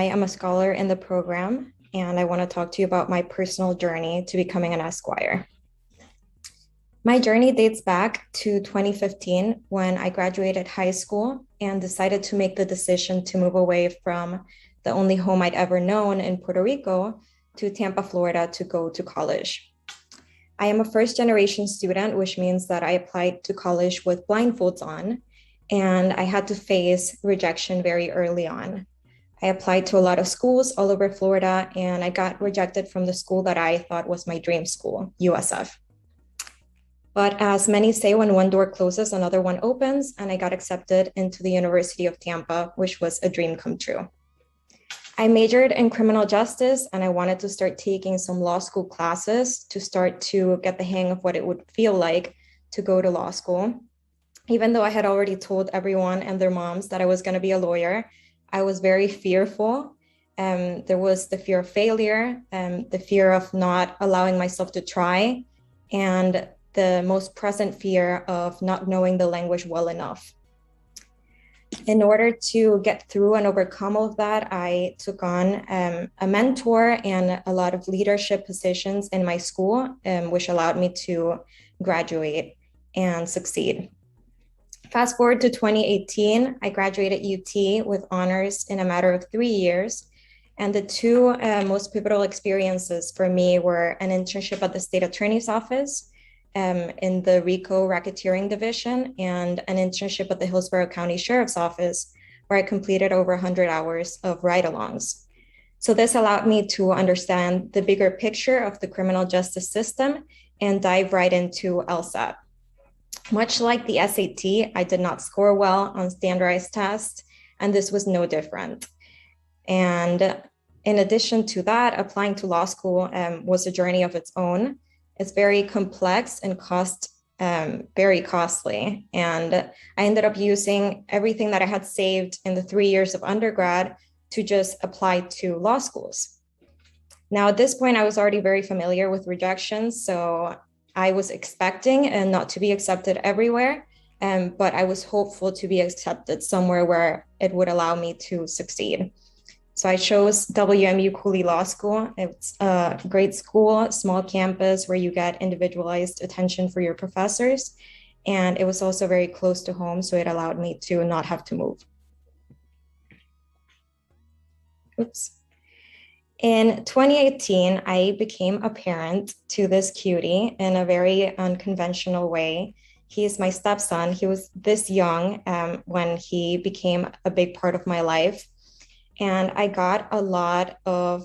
am a scholar in the program, and I want to talk to you about my personal journey to becoming an Esquire. My journey dates back to 2015 when I graduated high school and decided to make the decision to move away from the only home I'd ever known in Puerto Rico to Tampa, Florida to go to college. I am a first generation student, which means that I applied to college with blindfolds on, and I had to face rejection very early on. I applied to a lot of schools all over Florida, and I got rejected from the school that I thought was my dream school, USF. But as many say, when one door closes, another one opens, and I got accepted into the University of Tampa, which was a dream come true. I majored in criminal justice, and I wanted to start taking some law school classes to start to get the hang of what it would feel like to go to law school. Even though I had already told everyone and their moms that I was going to be a lawyer, I was very fearful. There was the fear of failure, the fear of not allowing myself to try, and the most present fear of not knowing the language well enough. In order to get through and overcome all of that, I took on a mentor and a lot of leadership positions in my school, which allowed me to graduate and succeed. Fast forward to 2018, I graduated UT with honors in a matter of 3 years. And the two most pivotal experiences for me were an internship at the state attorney's office in the RICO racketeering division, and an internship at the Hillsborough County Sheriff's Office, where I completed over 100 hours of ride-alongs. So this allowed me to understand the bigger picture of the criminal justice system and dive right into LSAT. Much like the SAT, I did not score well on standardized tests, and this was no different. And in addition to that, applying to law school was a journey of its own. It's very complex and very costly. And I ended up using everything that I had saved in the 3 years of undergrad to just apply to law schools. Now, at this point, I was already very familiar with rejections, so I was expecting and not to be accepted everywhere, but I was hopeful to be accepted somewhere where it would allow me to succeed. So I chose WMU Cooley Law School. It's a great school, small campus where you get individualized attention for your professors. And it was also very close to home, so it allowed me to not have to move. Oops. In 2018, I became a parent to this cutie in a very unconventional way. He is my stepson. He was this young when he became a big part of my life. And I got a lot of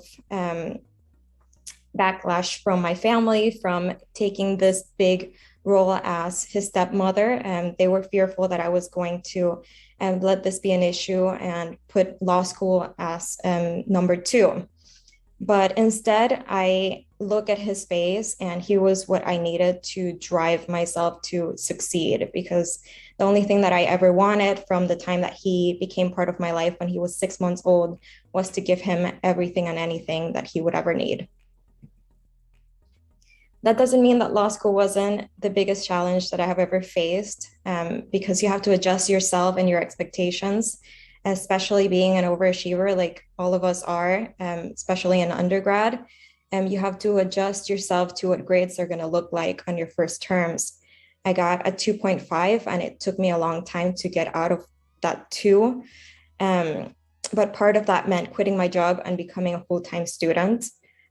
backlash from my family from taking this big role as his stepmother. They were fearful that I was going to let this be an issue and put law school as number two. But instead, I look at his face, and he was what I needed to drive myself to succeed, because the only thing that I ever wanted from the time that he became part of my life when he was 6 months old was to give him everything and anything that he would ever need. That doesn't mean that law school wasn't the biggest challenge that I have ever faced, because you have to adjust yourself and your expectations, especially being an overachiever like all of us are, especially in undergrad. You have to adjust yourself to what grades are going to look like on your first terms. I got a 2.5, and it took me a long time to get out of that 2. But part of that meant quitting my job and becoming a full-time student,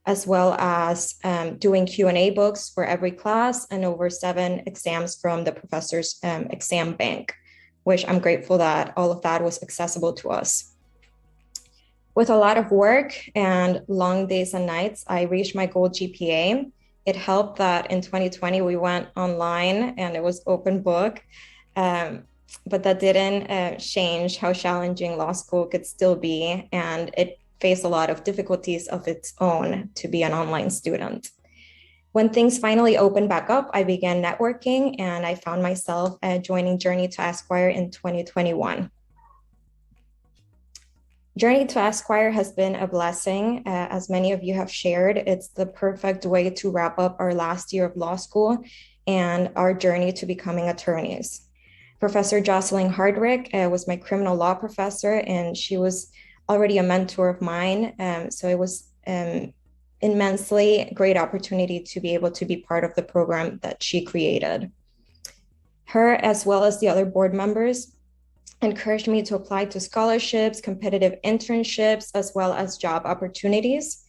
as well as doing Q&A books for every class and over 7 exams from the professor's exam bank, which I'm grateful that all of that was accessible to us. With a lot of work and long days and nights, I reached my goal GPA. It helped that in 2020, we went online and it was open book, but that didn't change how challenging law school could still be. And it faced a lot of difficulties of its own to be an online student. When things finally opened back up, I began networking, and I found myself joining Journey to Esquire in 2021. Journey to Esquire has been a blessing. As many of you have shared, it's the perfect way to wrap up our last year of law school and our journey to becoming attorneys. Professor Jocelyn Hardrick was my criminal law professor, and she was already a mentor of mine. So it was immensely great opportunity to be able to be part of the program that she created. Her, as well as the other board members, encouraged me to apply to scholarships, competitive internships, as well as job opportunities.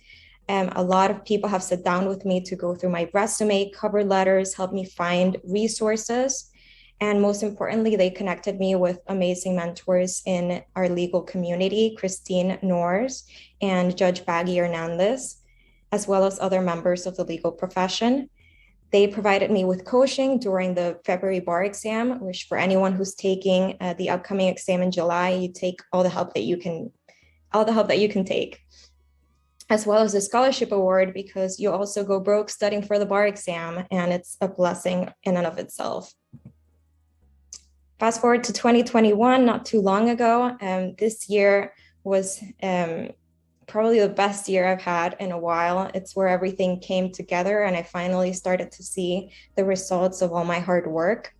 A lot of people have sat down with me to go through my resume, cover letters, help me find resources. And most importantly, they connected me with amazing mentors in our legal community, Christine Norris and Judge Baggy Hernandez, as well as other members of the legal profession. They provided me with coaching during the February bar exam, which for anyone who's taking the upcoming exam in July, you take all the help that you can take, as well as a scholarship award, because you also go broke studying for the bar exam, and it's a blessing in and of itself. Fast forward to 2021, not too long ago, this year was probably the best year I've had in a while. It's where everything came together and I finally started to see the results of all my hard work.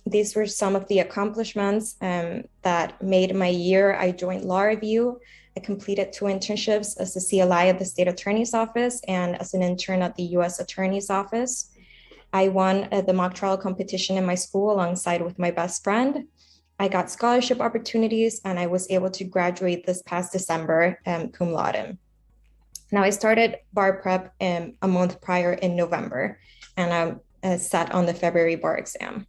These were some of the accomplishments that made my year. I joined Law Review. I completed 2 internships as a CLI at the State Attorney's Office and as an intern at the U.S. Attorney's Office. I won the mock trial competition in my school alongside with my best friend. I got scholarship opportunities and I was able to graduate this past December cum laude. Now I started bar prep a month prior in November, and I'm set on the February bar exam.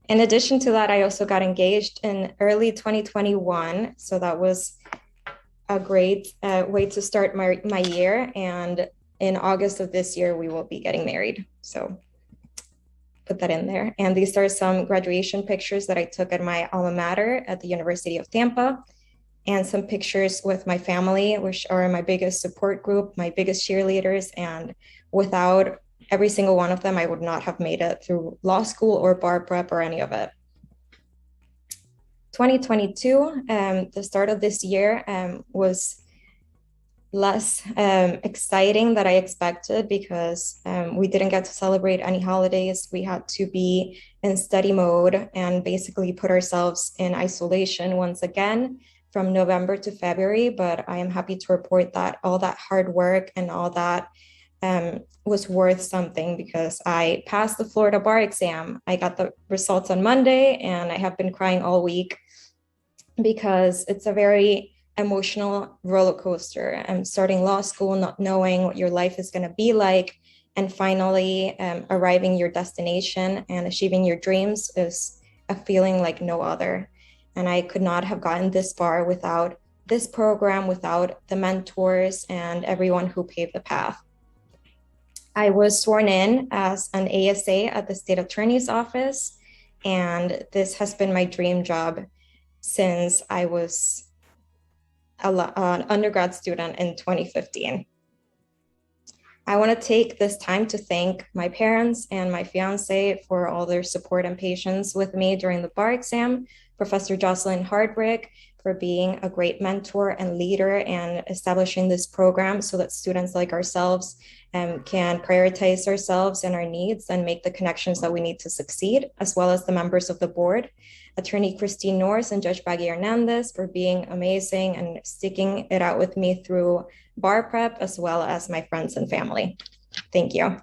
In addition to that, I also got engaged in early 2021. So that was a great way to start my year. And in August of this year, we will be getting married. So put that in there. And these are some graduation pictures that I took at my alma mater at the University of Tampa, and some pictures with my family, which are my biggest support group, my biggest cheerleaders. And without every single one of them, I would not have made it through law school or bar prep or any of it. 2022, the start of this year was less exciting than I expected, because we didn't get to celebrate any holidays. We had to be in study mode and basically put ourselves in isolation once again from November to February. But I am happy to report that all that hard work and all that was worth something, because I passed the Florida bar exam. I got the results on Monday and I have been crying all week because it's a very emotional roller coaster. Starting law school, not knowing what your life is going to be like, and finally arriving your destination and achieving your dreams is a feeling like no other. And I could not have gotten this far without this program, without the mentors and everyone who paved the path. I was sworn in as an ASA at the State Attorney's Office, and this has been my dream job since I was an undergrad student in 2015. I want to take this time to thank my parents and my fiance for all their support and patience with me during the bar exam, Professor Jocelyn Hardbrick for being a great mentor and leader and establishing this program so that students like ourselves can prioritize ourselves and our needs and make the connections that we need to succeed, as well as the members of the board, Attorney Christine Norris and Judge Baggy Hernandez for being amazing and sticking it out with me through bar prep, as well as my friends and family. Thank you.